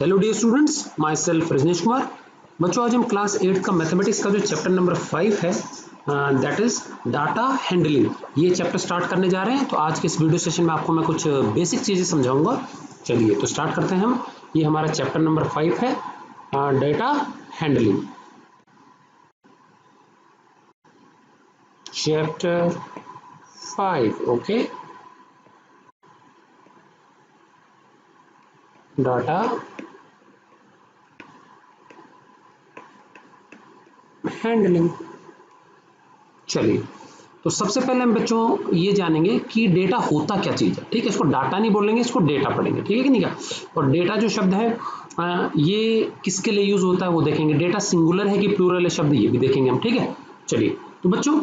Hello dear students, myself Rajnish Kumar. बच्चों, आज हम क्लास 8 का मैथमेटिक्स का जो चैप्टर नंबर 5 है दैट इज डाटा हैंडलिंग, ये चैप्टर स्टार्ट करने जा रहे हैं। तो आज के इस वीडियो सेशन में आपको मैं कुछ बेसिक चीज़ें समझाऊंगा। चलिए तो स्टार्ट करते हैं हम। ये हमारा चैप्टर नंबर 5 है, data handling. Chapter 5, okay, data handling. चलिए तो सबसे पहले हम बच्चों ये जानेंगे कि डेटा होता क्या चीज़ है। ठीक है, इसको डाटा नहीं बोलेंगे, इसको डेटा पढ़ेंगे। ठीक है कि नहीं क्या? और डेटा जो शब्द है ये किसके लिए यूज होता है वो देखेंगे। डेटा सिंगुलर है कि प्लूरल है शब्द, ये भी देखेंगे हम। ठीक है, चलिए तो बच्चों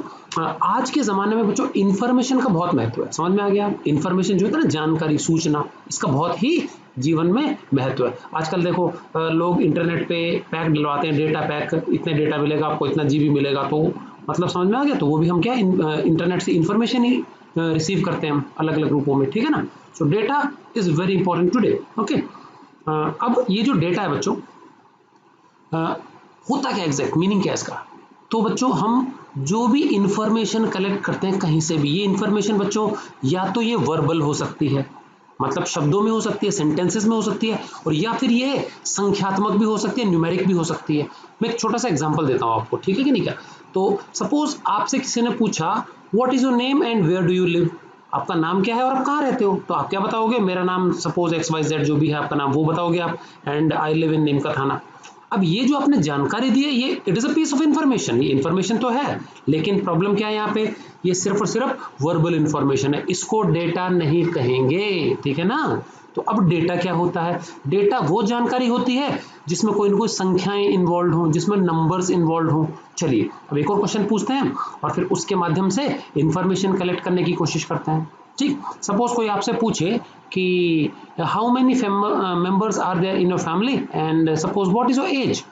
आज के ज़माने में बच्चों इन्फॉर्मेशन का बहुत महत्व है। समझ में आ गया? इन्फॉर्मेशन जो होता है ना, जानकारी, सूचना, इसका बहुत ही जीवन में महत्व है। आजकल देखो लोग इंटरनेट पे पैक डलवाते हैं, डेटा पैक, इतने डेटा मिलेगा आपको, इतना जीबी मिलेगा। तो मतलब समझ में आ गया? तो वो भी हम क्या इंटरनेट से इंफॉर्मेशन ही रिसीव करते हैं हम अलग अलग रूपों में। ठीक है ना? सो data is very important today. Okay, अब ये जो डेटा है बच्चों, होता क्या, एग्जैक्ट मीनिंग क्या है इसका? तो बच्चों हम जो भी इंफॉर्मेशन कलेक्ट करते हैं कहीं से भी, ये इंफॉर्मेशन बच्चों या तो ये वर्बल हो सकती है, मतलब शब्दों में हो सकती है, सेंटेंसेस में हो सकती है, और या फिर ये संख्यात्मक भी हो सकती है, न्यूमेरिक भी हो सकती है। मैं एक छोटा सा एग्जांपल देता हूं आपको। ठीक है कि नहीं क्या? तो सपोज आपसे किसी ने पूछा what is your name and where do you live, आपका नाम क्या है और आप कहाँ रहते हो? तो आप क्या बताओगे? मेरा नाम सपोज XYZ जो भी है आपका नाम, वो बताओगे आप, एंड आई लिव इन नीम का थाना। अब ये जो आपने जानकारी दी है, ये it is a piece of information, ये इंफॉर्मेशन तो है, लेकिन प्रॉब्लम क्या है यहाँ पे? ये सिर्फ और सिर्फ वर्बल इंफॉर्मेशन है, इसको डेटा नहीं कहेंगे। ठीक है ना? तो अब डेटा क्या होता है? डेटा वो जानकारी होती है जिसमें कोई ना कोई संख्याएं इन्वॉल्व हों, जिसमें नंबर्स इन्वॉल्व हों। चलिए अब एक और क्वेश्चन पूछते हैं और फिर उसके माध्यम से इंफॉर्मेशन कलेक्ट करने की कोशिश करते हैं। ठीक, सपोज कोई आपसे पूछे कि how many members are there in your family and suppose what is your age.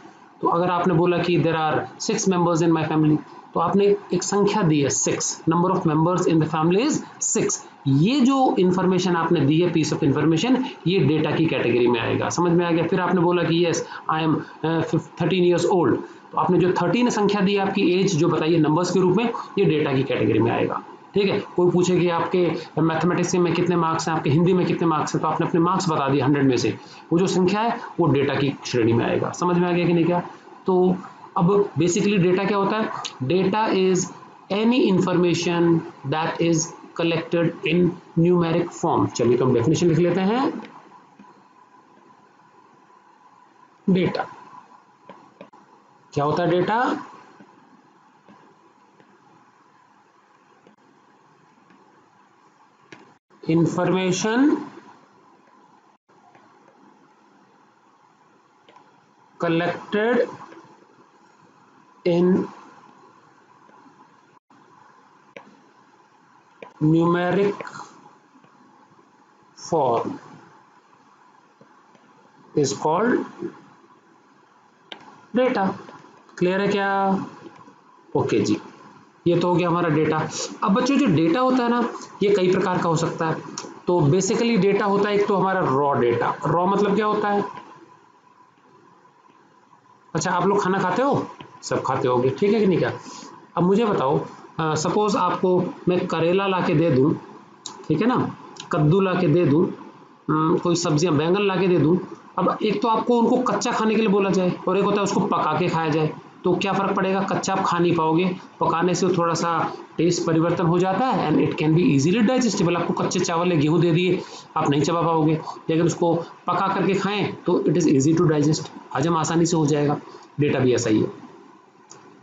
तो अगर आपने बोला कि there are 6 members in my family, तो आपने एक संख्या दी है 6, number of members in the family is 6। ये जो इंफॉर्मेशन आपने दी है, पीस ऑफ इंफॉर्मेशन, ये डेटा की कैटेगरी में आएगा। समझ में आ गया? फिर आपने बोला कि yes I am 13 years old, तो आपने जो 13 संख्या दी है, आपकी एज जो बताइए नंबर्स के रूप में, ये डेटा की कैटेगरी में आएगा। ठीक है, कोई पूछे कि आपके मैथमेटिक्स में कितने मार्क्स हैं, आपके हिंदी में कितने मार्क्स हैं, तो आपने अपने मार्क्स बता दिए 100 में से, वो जो संख्या है वो डेटा की श्रेणी में आएगा। समझ में आ गया कि नहीं क्या? तो अब बेसिकली डेटा क्या होता है? Data is any information that is collected in numeric form. चलिए तो हम डेफिनेशन लिख लेते हैं। डेटा क्या होता है? Data information collected in numeric form is called data। Clear है क्या? ओके जी, ये तो हो गया हमारा डेटा। अब बच्चों जो डेटा होता है ना, ये कई प्रकार का हो सकता है। तो बेसिकली डेटा होता है एक तो हमारा रॉ डेटा। रॉ मतलब क्या होता है? अच्छा, आप लोग खाना खाते हो? सब खाते होगे, ठीक है कि नहीं क्या? अब मुझे बताओ, सपोज आपको मैं करेला ला के दे दूं, ठीक है ना, कद्दू ला के दे दूं, कोई सब्जियां बैंगन ला के दे दूं। अब एक तो आपको उनको कच्चा खाने के लिए बोला जाए और एक होता है उसको पका के खाया जाए, तो क्या फर्क पड़ेगा? कच्चा आप खा नहीं पाओगे, पकाने से थोड़ा सा टेस्ट परिवर्तन हो जाता है and it can be easily digestible. आपको कच्चे चावल या गेहूं दे दिए, आप नहीं चबा पाओगे, लेकिन उसको पका करके खाएं तो it is easy to digest, हजम आसानी से हो जाएगा। डेटा भी ऐसा ही है।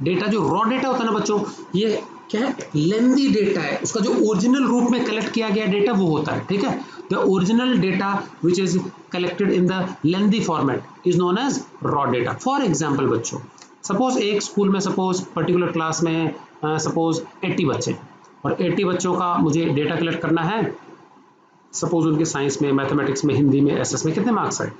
डेटा जो रॉ डेटा होता है ना बच्चों, ये क्या है? लेंदी डेटा है, उसका जो ओरिजिनल रूप में कलेक्ट किया गया डेटा वो होता है। ठीक है, the original data which is collected in the lengthy format is known as raw data. For example बच्चों, सपोज एक स्कूल में, सपोज पर्टिकुलर क्लास में सपोज 80 बच्चे, और 80 बच्चों का मुझे डेटा कलेक्ट करना है। सपोज उनके साइंस में, मैथमेटिक्स में, हिंदी में, एसएस में कितने मार्क्स आए,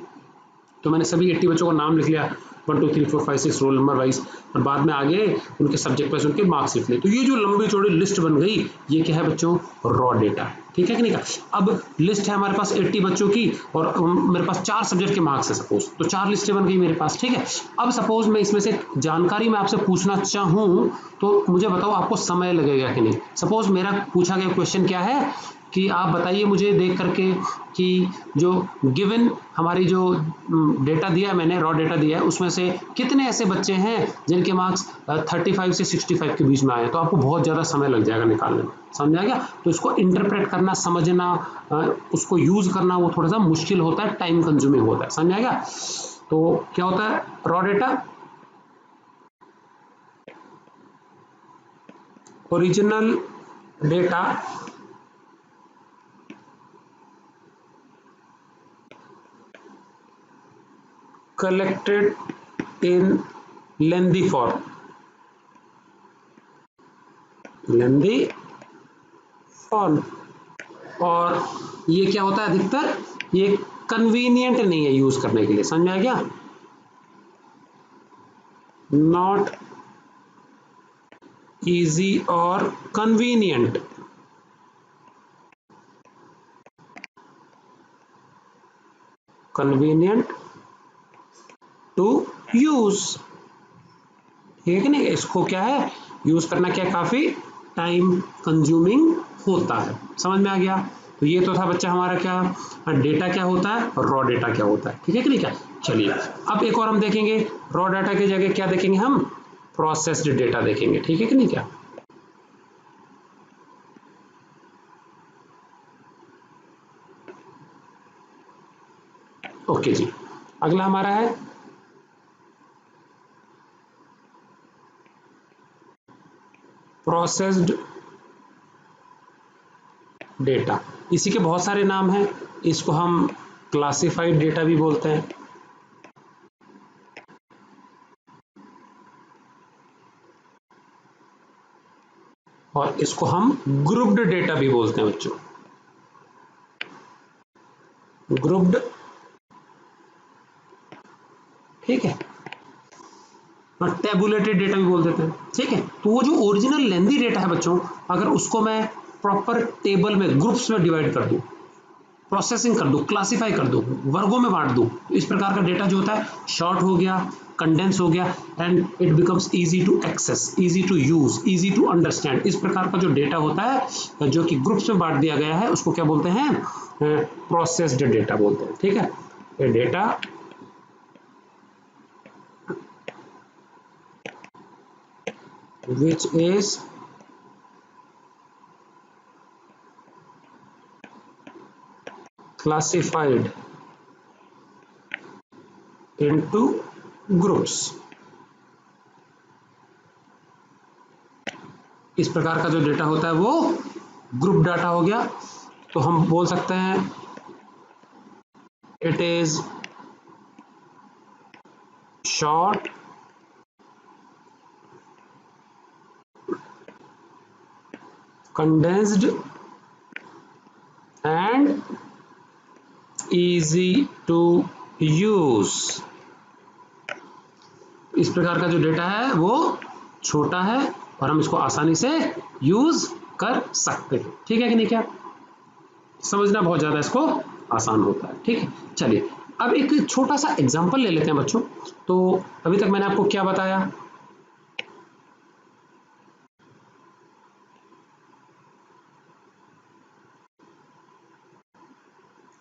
तो मैंने सभी 80 बच्चों का नाम लिख लिया। 1 2 3 4 5 6 रोल नंबर वाइज, और बाद में आगे उनके सब्जेक्ट वाइज उनके मार्क्स लिख ले। तो ये जो लंबी चौड़ी लिस्ट बन गई, ये क्या है बच्चों, रॉ डेटा है। ठीक है कि नहीं का। अब लिस्ट है हमारे पास 80 बच्चों की और मेरे पास 4 सब्जेक्ट के मार्क्स है सपोज, तो 4 लिस्टें बन गई मेरे पास। ठीक है, अब सपोज मैं इसमें से जानकारी मैं आपसे पूछना चाहूं तो मुझे बताओ आपको समय लगेगा कि नहीं। सपोज मेरा पूछा गया क्वेश्चन क्या है कि आप बताइए मुझे देख करके कि जो गिवन हमारी जो डेटा दिया है मैंने, रॉ डेटा दिया है, उसमें से कितने ऐसे बच्चे हैं जिनके मार्क्स 35 से 65 के बीच में आए। तो आपको बहुत ज़्यादा समय लग जाएगा निकालने में, समझ आ गया। तो इसको इंटरप्रेट करना, समझना, उसको यूज करना वो थोड़ा सा मुश्किल होता है, टाइम कंज्यूमिंग होता है, समझ आ गया। तो क्या होता है raw data, original data collected in lengthy form, और ये क्या होता है अधिकतर, ये कन्वीनियंट नहीं है यूज करने के लिए, समझ में आ गया, नॉट इजी और कन्वीनियंट टू यूज। ठीक है ना, इसको क्या है यूज करना क्या काफी टाइम कंज्यूमिंग होता है, समझ में आ गया। तो ये तो था बच्चा हमारा क्या डेटा क्या होता है और रॉ डेटा क्या होता है। ठीक है कि नहीं क्या। चलिए अब एक और हम देखेंगे, रॉ डाटा की जगह क्या देखेंगे हम, प्रोसेस्ड डेटा देखेंगे। ठीक है कि नहीं क्या। ओके जी, अगला हमारा है प्रोसेस्ड डेटा। इसी के बहुत सारे नाम हैं, इसको हम क्लासिफाइड डेटा भी बोलते हैं, और इसको हम ग्रुप्ड डेटा भी बोलते हैं बच्चों, ग्रुप्ड। ठीक है, और टेबुलेटेड डेटा भी बोल देते हैं। ठीक है, तो वो जो ओरिजिनल लेंथी डेटा है बच्चों, अगर उसको मैं प्रॉपर टेबल में ग्रुप्स में डिवाइड कर दूं, प्रोसेसिंग कर दूं, क्लासिफाई कर दूं, वर्गों में बांट दूं, तो इस प्रकार का डेटा जो होता है शॉर्ट हो गया, कंडेंस हो गया, and it becomes easy to access, easy to use, easy to understand. इस प्रकार का जो डेटा होता है जो कि ग्रुप्स में बांट दिया गया है, उसको क्या बोलते हैं, प्रोसेस्ड डेटा बोलते हैं। ठीक है, ये data which is classified into groups। इस प्रकार का जो डेटा होता है वो ग्रुप डाटा हो गया। तो हम बोल सकते हैं it is short, condensed and easy to use. इस प्रकार का जो डेटा है वो छोटा है और हम इसको आसानी से यूज कर सकते हैं। ठीक है कि नहीं क्या, समझना बहुत ज्यादा इसको आसान होता है। ठीक है, चलिए अब एक छोटा सा एग्जांपल ले लेते हैं बच्चों। तो अभी तक मैंने आपको क्या बताया,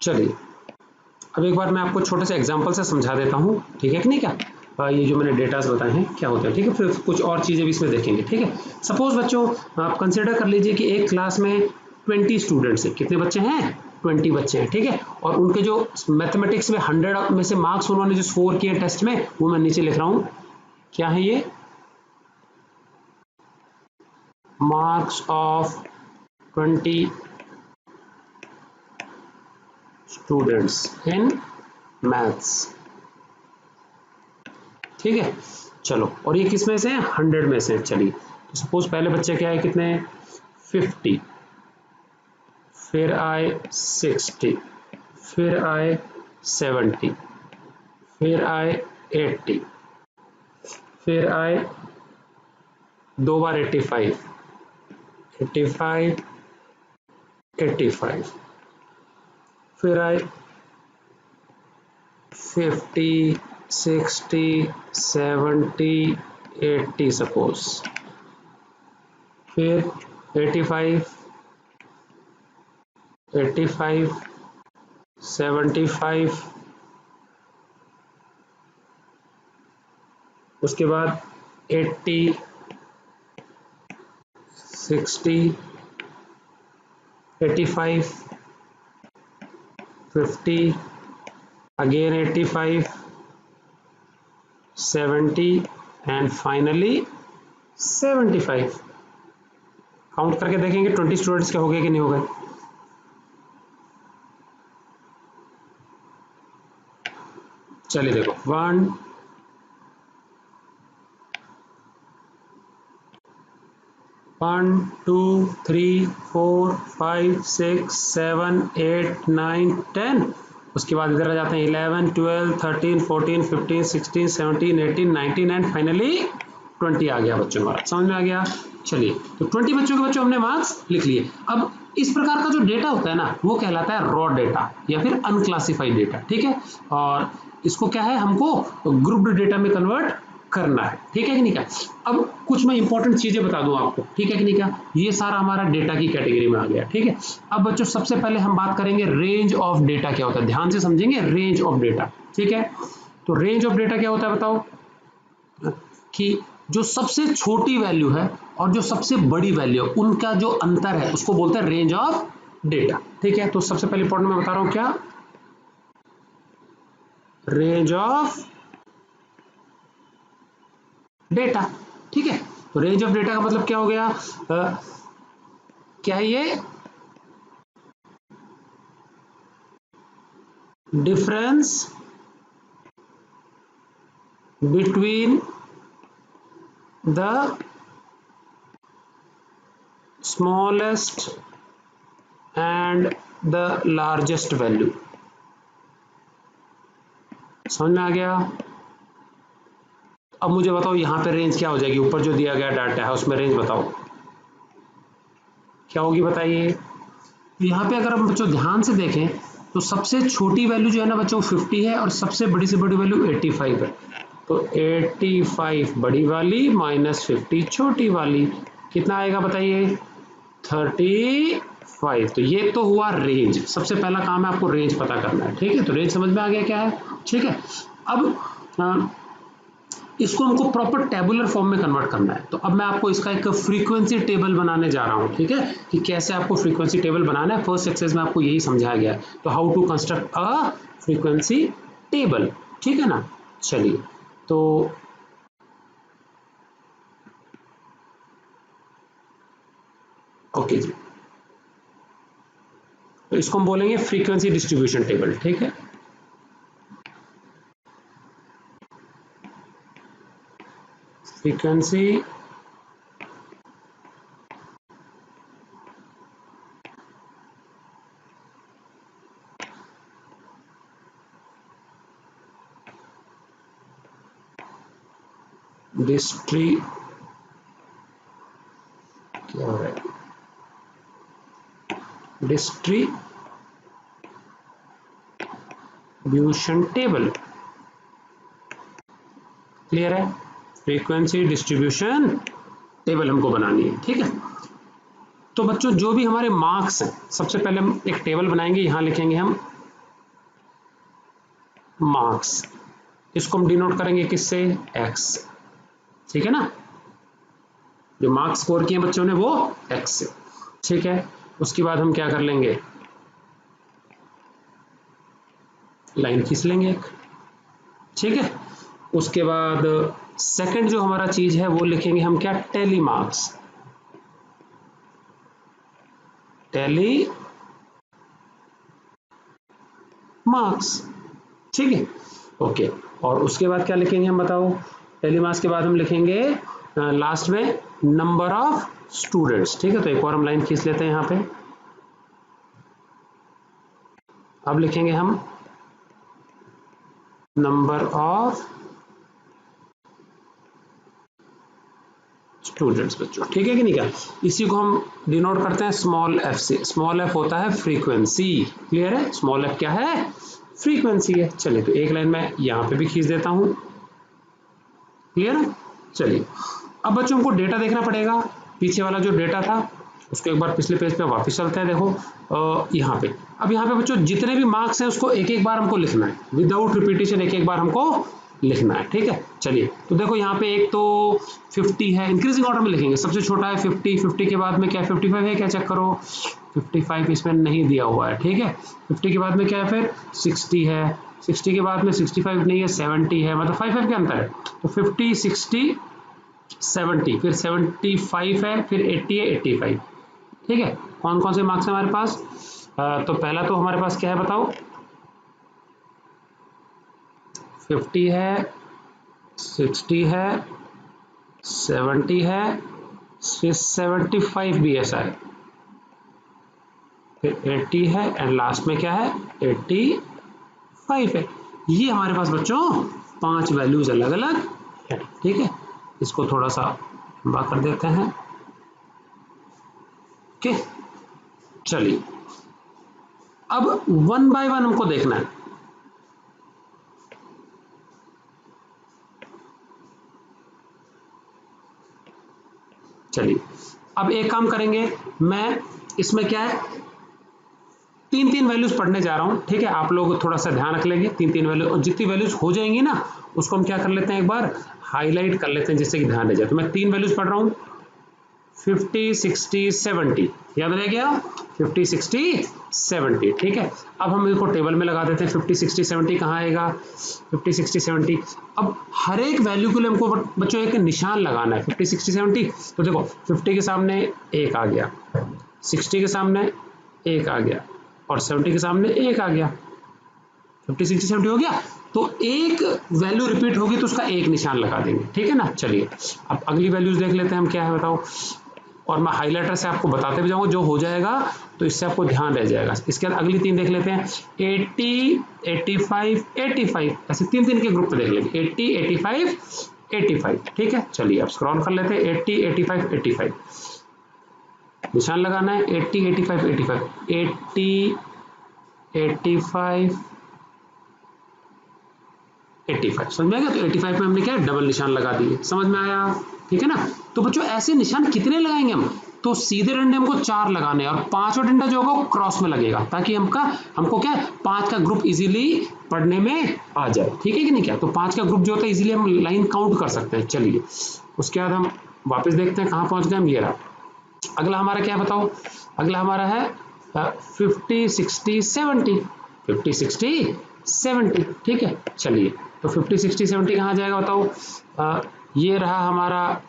चलिए अब एक बार मैं आपको छोटे से एग्जांपल से समझा देता हूँ। ठीक है कि नहीं क्या, ये जो मैंने डेटास बताए हैं क्या होते हैं। ठीक है, फिर कुछ और चीजें भी इसमें देखेंगे। ठीक है, सपोज बच्चों आप कंसिडर कर लीजिए कि एक क्लास में 20 स्टूडेंट्स हैं। कितने बच्चे हैं, 20 बच्चे हैं। ठीक है, और उनके जो मैथमेटिक्स में 100 में से मार्क्स उन्होंने जो स्कोर किए टेस्ट में, वो मैं नीचे लिख रहा हूँ, क्या है ये, marks of 20 students in maths. ठीक है, चलो, और ये किस में से है, 100 में से। चलिए तो सपोज पहले बच्चे क्या है, कितने, 50, फिर आए 60, फिर आए 70, फिर आए 80, फिर आए 2 बार 85, 85, 85, फिर आए 50, 60, 70, 80 सपोज, फिर 85, 85, 75, उसके बाद 80, 60, 85, 50, again 85, 70 and finally 75। काउंट करके देखेंगे 20 स्टूडेंट्स के हो गए कि नहीं हो गए। चलिए देखो 1 1 2 3 4 5 6 7 8 9 10, उसके बाद इधर आ जाते हैं 11 12 13 14 15 16 17 18 19 एंड फाइनली 20 आ गया बच्चों का। समझ में आ गया। चलिए तो 20 बच्चों के हमने मार्क्स लिख लिए। अब इस प्रकार का जो डेटा होता है ना वो कहलाता है रॉ डेटा या फिर अनक्लासिफाइड डेटा, ठीक है। और इसको क्या है, हमको ग्रुप्ड डेटा में कन्वर्ट करना है, ठीक है कि नहीं क्या। अब कुछ मैं इंपॉर्टेंट चीजें बता दूं आपको, ठीक है कि नहीं क्या। ये सारा हमारा डेटा की कैटेगरी में आ गया, ठीक है। अब बच्चों सबसे पहले हम बात करेंगे रेंज ऑफ डेटा क्या होता है, ध्यान से समझेंगे रेंज ऑफ डेटा, ठीक है। तो रेंज ऑफ डेटा क्या होता है बताओ, कि जो सबसे छोटी वैल्यू है और जो सबसे बड़ी वैल्यू है उनका जो अंतर है उसको बोलते हैं रेंज ऑफ डेटा, ठीक है। तो सबसे पहले इंपॉर्टेंट मैं बता रहा हूं क्या, रेंज ऑफ डेटा, ठीक है। तो रेंज ऑफ डेटा का मतलब क्या हो गया, क्या है ये, difference between the smallest and the largest value. समझ में आ गया। अब मुझे बताओ यहाँ पे रेंज क्या हो जाएगी, ऊपर जो दिया गया डाटा है उसमें रेंज बताओ क्या होगी, बताइए। तो यहाँ पे अगर हम बच्चों ध्यान से देखें तो सबसे छोटी वैल्यू जो है ना बच्चों 50 है और सबसे बड़ी से बड़ी वैल्यू 85 है। तो 85 बड़ी वाली माइनस 50 छोटी वाली, कितना आएगा बताइए, 35। तो ये तो हुआ रेंज। सबसे पहला काम है आपको रेंज पता करना है, ठीक है। तो रेंज समझ में आ गया क्या है, ठीक है। अब इसको हमको प्रॉपर टेबुलर फॉर्म में कन्वर्ट करना है। तो अब मैं आपको इसका एक फ्रीक्वेंसी टेबल बनाने जा रहा हूं, ठीक है, कि कैसे आपको फ्रीक्वेंसी टेबल बनाना है। फर्स्ट एक्सरसाइज में आपको यही समझाया गया है। तो how to construct a frequency table, ठीक है ना। चलिए तो ओके जी, तो इसको हम बोलेंगे फ्रीक्वेंसी डिस्ट्रीब्यूशन टेबल, ठीक है। फ्रीक्वेंसी डिस्ट्री क्या हो रहा है, डिस्ट्रीब्यूशन टेबल, क्लियर है। फ्रीक्वेंसी डिस्ट्रीब्यूशन टेबल हमको बनानी है, ठीक है। तो बच्चों जो भी हमारे मार्क्स हैं सबसे पहले हम एक टेबल बनाएंगे, यहां लिखेंगे हम मार्क्स, इसको हम डिनोट करेंगे किससे, एक्स, ठीक है ना। जो मार्क्स स्कोर किए बच्चों ने वो एक्स से, ठीक है। उसके बाद हम क्या कर लेंगे, लाइन खींच लेंगे एक, ठीक है। उसके बाद सेकंड जो हमारा चीज है वो लिखेंगे हम क्या, टेली मार्क्स, टेली मार्क्स, ठीक है, ओके। और उसके बाद क्या लिखेंगे हम बताओ, टेली मार्क्स के बाद हम लिखेंगे लास्ट में नंबर ऑफ स्टूडेंट्स, ठीक है। तो एक और हम लाइन खींच लेते हैं यहाँ पे। अब लिखेंगे हम नंबर ऑफ स्टूडेंट्स बच्चों, ठीक है कि नहीं क्या? इसी को हम डिनोट करते हैं स्मॉल एफ से। स्मॉल एफ होता है फ्रीक्वेंसी, क्लियर है? स्मॉल एफ क्या है? फ्रीक्वेंसी है। चलिए तो एक लाइन में यहाँ पे भी खींच देता हूँ, क्लियर है? चलिए अब बच्चों हमको डेटा देखना पड़ेगा, पीछे वाला जो डेटा था उसको एक बार पिछले पेज पे वापस चलते हैं। देखो यहाँ पे, अब यहाँ पे बच्चों जितने भी मार्क्स हैं उसको एक एक बार हमको लिखना है, विदाउट रिपीटेशन एक एक बार हमको लिखना है, ठीक है? चलिए तो देखो यहाँ पे एक तो 50 है, इंक्रीजिंग ऑर्डर में लिखेंगे, सबसे छोटा है 50, 50 के बाद में क्या 55 है, क्या चेक करो 55 इसमें नहीं दिया हुआ है, ठीक है? 50 के बाद में क्या है फिर 60 है, 60 के बाद में 65 नहीं है 70 है, मतलब 5 के अंतर है, तो 50 60 70, फिर 75 है, फिर 80 है 85, ठीक है? कौन कौन से मार्क्स है हमारे पास? तो पहला तो हमारे पास क्या है बताओ, 50 है, 60 है, 70 है, फिर 75 भी ऐसा है, फिर 80 है एंड लास्ट में क्या है 85 है। ये हमारे पास बच्चों 5 वैल्यूज अलग अलग है, ठीक है? इसको थोड़ा सा लंबा कर देते हैं, ओके? चलिए अब 1 बाय 1 हमको देखना है। चलिए अब एक काम करेंगे, मैं इसमें क्या है 3 वैल्यूज पढ़ने जा रहा हूं, ठीक है? आप लोग थोड़ा सा ध्यान रख लेंगे, 3 वैल्यूज, और जितनी वैल्यूज हो जाएंगी ना उसको हम क्या कर लेते हैं, एक बार हाईलाइट कर लेते हैं जिससे कि ध्यान रह जाए। तो मैं 3 वैल्यूज पढ़ रहा हूं, 50 60 70, याद रह गया? 50 60 70, ठीक है? अब हम इनको टेबल में लगा देते हैं, 50 60 70 कहाँ आएगा, 50 60 70। अब हर एक वैल्यू के लिए हमको बच्चों एक निशान लगाना है, 50 60 70। तो देखो 50 के सामने एक आ गया, 60 के सामने एक आ गया, और 70 के सामने एक आ गया, 50 60 70 हो गया। तो एक वैल्यू रिपीट होगी तो उसका एक निशान लगा देंगे, ठीक है ना? चलिए अब अगली वैल्यूज देख लेते हैं हम क्या है बताओ, और मैं हाइलाइटर से आपको बताते भी जाऊंगा, जो हो जाएगा तो इससे आपको ध्यान रह जाएगा। इसके बाद अगली 3 देख लेते हैं, 80 85 85, ऐसे 3 के ग्रुप पे देख लेंगे, 80 85 85, ठीक है? चलिए अब स्क्रॉल कर लेते हैं, 80 85 85 निशान लगाना है, 80 85 85, 80 85 85, समझ में आ गया? तो 85 में हमने क्या डबल निशान लगा दिए, समझ में आया? ठीक है ना? तो बच्चों ऐसे निशान कितने लगाएंगे हम, तो सीधे डंडे हमको 4 लगाने हैं, और 5वां डंडा जो होगा वो क्रॉस में लगेगा, ताकि हमको क्या 5 का ग्रुप इजीली पढ़ने में आ जाए, ठीक है कि नहीं क्या? तो 5 का ग्रुप जो होता है इजीली हम लाइन काउंट कर सकते हैं। चलिए उसके बाद हम वापस देखते हैं कहाँ पहुंच गए हम, ये रहा। अगला हमारा क्या बताओ, अगला हमारा है 50 60 70, 50 60 70, ठीक है? चलिए तो 50 60 70 कहाँ जाएगा बताओ, ये रहा हमारा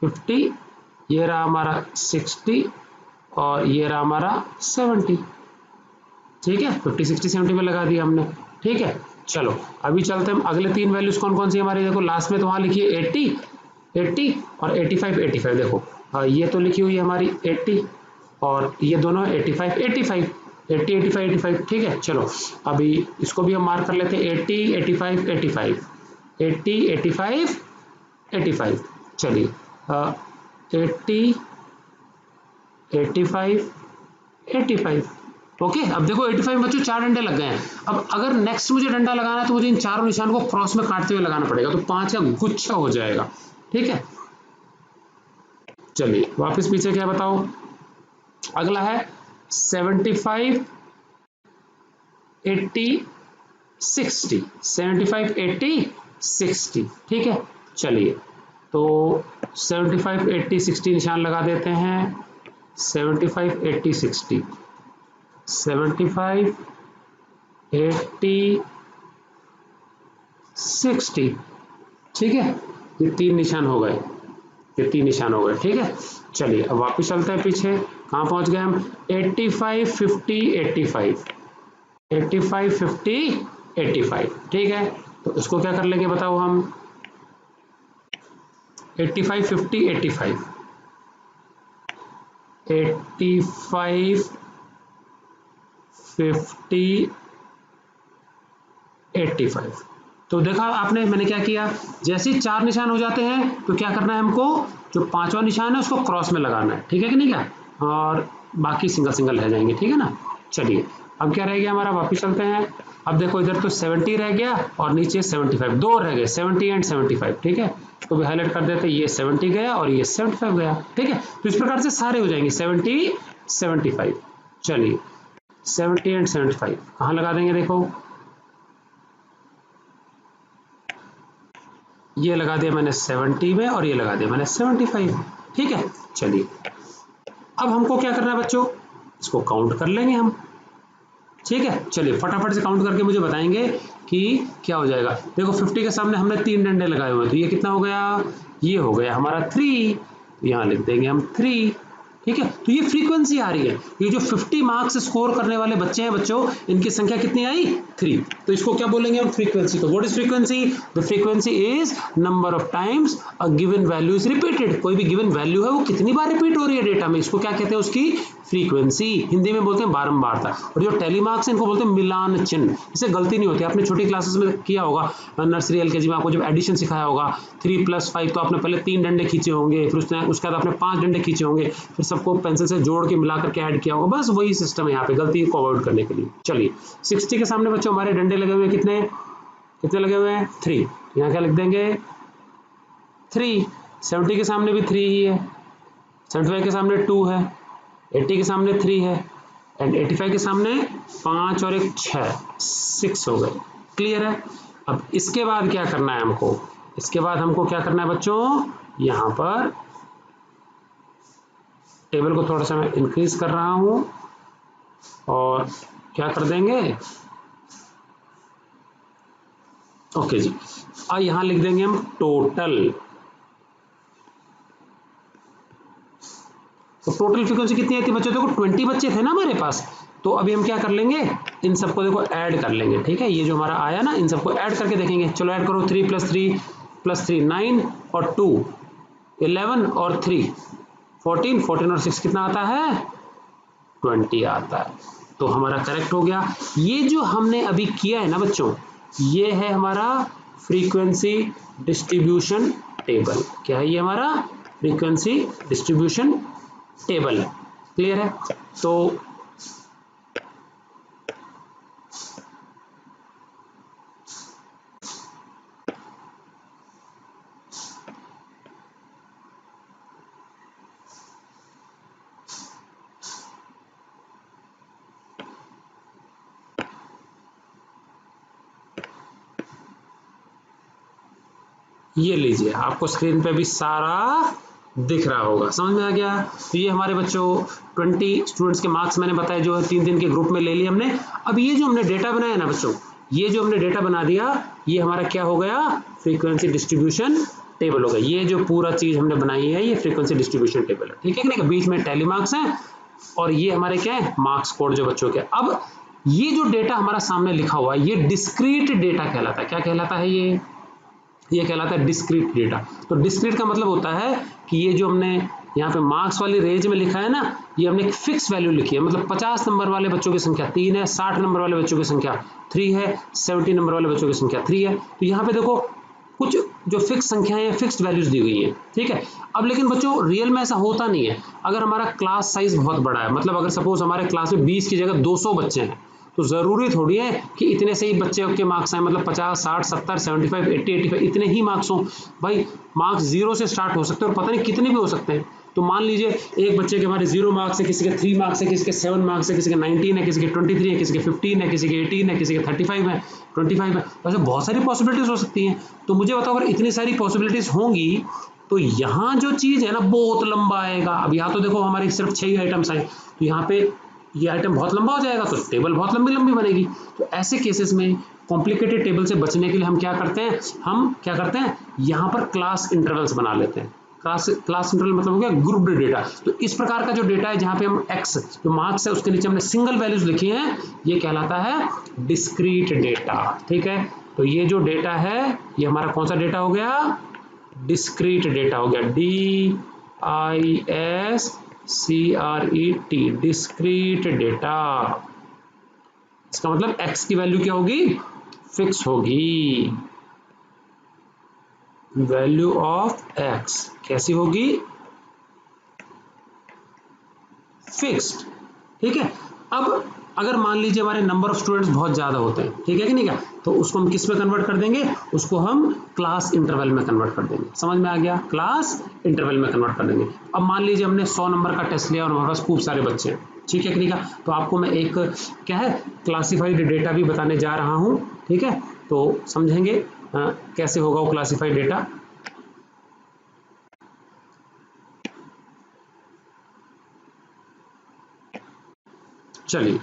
50, ये रहा हमारा 60, और ये रहा हमारा 70, ठीक है? 50 60 70 में लगा दिया हमने, ठीक है? चलो अभी चलते हैं अगले 3 वैल्यूज कौन कौन सी हमारी, देखो लास्ट में तो वहां लिखिए 80 80 और 85 85, देखो ये तो लिखी हुई है हमारी 80, और ये दोनों 85 85 80 85 85, ठीक है? चलो अभी इसको भी हम मार्क कर लेते हैं, 80 85 85 80 85 85, चलिए 80 85 85, ओके? अब देखो 85 में बच्चों 4 डंडे लग गए हैं। अब अगर नेक्स्ट मुझे डंडा लगाना है तो मुझे इन चारों निशान को क्रॉस में काटते हुए लगाना पड़ेगा, तो 5 का गुच्छा हो जाएगा, ठीक है? चलिए वापस पीछे क्या बताओ, अगला है 75 80 60, 75 80 60, ठीक है? चलिए तो 75 80 60 निशान लगा देते हैं, 75 80 60, 75 80 60, ठीक है? ये 3 निशान हो गए, ये 3 निशान हो गए, ठीक है? चलिए अब वापस चलते हैं पीछे, कहाँ पहुंच गए हम, 85 50 85, 85 50 85, ठीक है? तो इसको क्या कर लेंगे बताओ हम, 85 50 85, 85 50 85, तो देखा आपने मैंने क्या किया, जैसे ही 4 निशान हो जाते हैं तो क्या करना है हमको, जो 5वां निशान है उसको क्रॉस में लगाना है, ठीक है कि नहीं क्या, और बाकी सिंगल सिंगल रह जाएंगे, ठीक है ना। चलिए अब क्या रह गया हमारा, वापस चलते हैं। अब देखो इधर तो 70 रह गया और नीचे 75, दो रह गए 70 एंड 75, ठीक है। तो भी हाईलाइट कर देते, ये 70 गया और ये 75 गया, ठीक है। तो इस प्रकार से सारे हो जाएंगे 70 75। चलिए 70 एंड 75 कहाँ लगा देंगे, देखो ये लगा दिया मैंने 70 में और ये लगा दिया मैंने 75, ठीक है। चलिए अब हमको क्या करना है बच्चों, इसको काउंट कर लेंगे हम, ठीक है। चलिए फटाफट से काउंट करके मुझे बताएंगे कि क्या हो जाएगा। देखो 50 के सामने हमने 3 डंडे लगाए हुए हैं, तो ये कितना हो गया, ये हो गया हमारा 3, यहाँ लिख देंगे हम 3, ठीक है। तो ये फ्रीक्वेंसी आ रही है, ये जो 50 मार्क्स स्कोर करने वाले बच्चे हैं बच्चों, इनकी संख्या कितनी आई, 3। तो इसको क्या बोलेंगे हम, फ्रीक्वेंसी। तो what is frequency, the frequency is number of times a given value is repeated. कोई भी गिवन वैल्यू है वो कितनी बार रिपीट हो रही है डेटा में, इसको क्या कहते हैं, उसकी फ्रीक्वेंसी। हिंदी में बोलते हैं बारंबारता। और जो टेली मार्क्स है इनको बोलते हैं मिलान चिन्ह, इससे गलती नहीं होती। आपने छोटी क्लासेस में किया होगा, नर्सरी एलकेजी में आपको जब एडिशन सिखाया होगा, 3 + 5, तो आपने पहले 3 डंडे खींचे होंगे, फिर उसके बाद आपने 5 डंडे खींचे होंगे, फिर सबको पेंसिल से जोड़ के मिला करके ऐड किया होगा। बस वही सिस्टम है यहाँ पे, गलती को अवॉइड करने के लिए। चलिए 60 के सामने बच्चों हमारे डंडे लगे हुए हैं, कितने कितने लगे हुए हैं, 3। यहाँ क्या लिख देंगे, 3। 70 के सामने भी 3 ही है, 75 के सामने 2 है, 80 के सामने 3 है, एंड 85 के सामने 5 और 1 6 हो गए। क्लियर है। अब इसके बाद क्या करना है हमको, इसके बाद हमको क्या करना है बच्चों, यहाँ पर टेबल को थोड़ा सा मैं इंक्रीज कर रहा हूं और क्या कर देंगे, ओके जी। अब यहां लिख देंगे हम टोटल। तो टोटल फ्रीक्वेंसी कितनी आती है बच्चों, देखो 20 बच्चे थे ना हमारे पास, तो अभी हम क्या कर लेंगे, इन सबको देखो ऐड कर लेंगे, ठीक है। ये जो हमारा आया ना, इन सबको ऐड करके देखेंगे। चलो ऐड करो, 3 + 3 + 3 9 और 2 11 और 3 14, 14 और 6 कितना आता है, 20 आता है। तो हमारा करेक्ट हो गया। ये जो हमने अभी किया है ना बच्चों, ये है हमारा फ्रीक्वेंसी डिस्ट्रीब्यूशन टेबल। क्या है ये, हमारा फ्रीक्वेंसी डिस्ट्रीब्यूशन टेबल है। क्लियर है। तो ये लीजिए, आपको स्क्रीन पे भी सारा दिख रहा होगा, समझ में आ गया। तो ये हमारे बच्चों 20 स्टूडेंट्स के मार्क्स मैंने बताया, जो है 3 के ग्रुप में ले लिए हमने। अब ये जो हमने डेटा बनाया ना बच्चों, ये जो हमने डेटा बना दिया, ये हमारा क्या हो गया, फ्रीक्वेंसी डिस्ट्रीब्यूशन टेबल हो गया। ये जो पूरा चीज हमने बनाई है, ये फ्रीक्वेंसी डिस्ट्रीब्यूशन टेबल है, ठीक है कि नहीं। बीच में टैली मार्क्स हैं और ये हमारे क्या है, मार्क्स कोड जो बच्चों के। अब ये जो डेटा हमारा सामने लिखा हुआ है, ये डिस्क्रीट डेटा कहलाता है। क्या कहलाता है, ये कहलाता है डिस्क्रीट डेटा। तो डिस्क्रीट का मतलब होता है कि ये जो हमने यहाँ पे मार्क्स वाली रेंज में लिखा है ना, ये हमने एक फिक्स वैल्यू लिखी है। मतलब 50 नंबर वाले बच्चों की संख्या 3 है, 60 नंबर वाले बच्चों की संख्या 3 है, 70 नंबर वाले बच्चों की संख्या 3 है। तो यहाँ पे देखो कुछ जो फिक्स संख्याएं हैं, फिक्स्ड वैल्यूज दी गई हैं, ठीक है। अब लेकिन बच्चों रियल में ऐसा होता नहीं है। अगर हमारा क्लास साइज बहुत बड़ा है, मतलब अगर सपोज हमारे क्लास में 20 की जगह 200 बच्चे हैं, तो जरूरी थोड़ी है कि इतने से ही बच्चे के मार्क्स आए, मतलब 50 60 70 75 80 85 इतने ही मार्क्स हों। भाई मार्क्स 0 से स्टार्ट हो सकते हैं और पता नहीं कितने भी हो सकते हैं। तो मान लीजिए एक बच्चे के हमारे 0 मार्क्स है, किसी के 3 मार्क्स है, किसी के 7 मार्क्स है, किसी के 19 है, किसी के 23 है, किसी के 15 है, किसी के 18 है, किसी के 35 है, 25 है। वैसे बहुत सारी पॉसिबिलिटीज हो सकती हैं। तो मुझे बताओ, अगर इतनी सारी पॉसिबिलिटीज होंगी तो यहाँ जो चीज है ना बहुत लंबा आएगा। अब यहाँ तो देखो हमारे सिर्फ 6 आइटम्स आए, तो यहाँ पे ये आइटम बहुत लंबा हो जाएगा, तो टेबल बहुत लंबी लंबी बनेगी। तो ऐसे केसेस में कॉम्प्लिकेटेड टेबल से बचने के लिए हम क्या करते हैं, यहाँ पर क्लास इंटरवल्स बना लेते हैं। क्लास इंटरवल मतलब हो गया ग्रुप्ड डेटा। तो इस प्रकार का जो डेटा है, जहाँ पे हम एक्स जो मार्क्स है उसके नीचे हमने सिंगल वैल्यूज लिखी हैं, ये कहलाता है डिस्क्रीट डेटा, ठीक है। तो ये जो डेटा है, ये हमारा कौन सा डेटा हो गया, डिस्क्रीट डेटा हो गया, DISCRET, डिस्क्रीट डेटा। इसका मतलब x की वैल्यू क्या होगी, फिक्स होगी। वैल्यू ऑफ एक्स कैसी होगी, फिक्स्ड। ठीक है। अब अगर मान लीजिए हमारे नंबर ऑफ स्टूडेंट्स बहुत ज्यादा होते हैं, ठीक है कि नहीं क्या, तो उसको हम किस में कन्वर्ट कर देंगे, उसको हम क्लास इंटरवल में कन्वर्ट कर देंगे। समझ में आ गया, क्लास इंटरवल में कन्वर्ट कर देंगे। अब मान लीजिए हमने 100 नंबर का टेस्ट लिया और हमारे पास खूब सारे बच्चे हैं, ठीक है कि नहीं क्या, तो आपको मैं एक क्या है क्लासिफाइड डेटा भी बताने जा रहा हूं। ठीक है, तो समझेंगे कैसे होगा वो क्लासिफाइड डेटा। चलिए,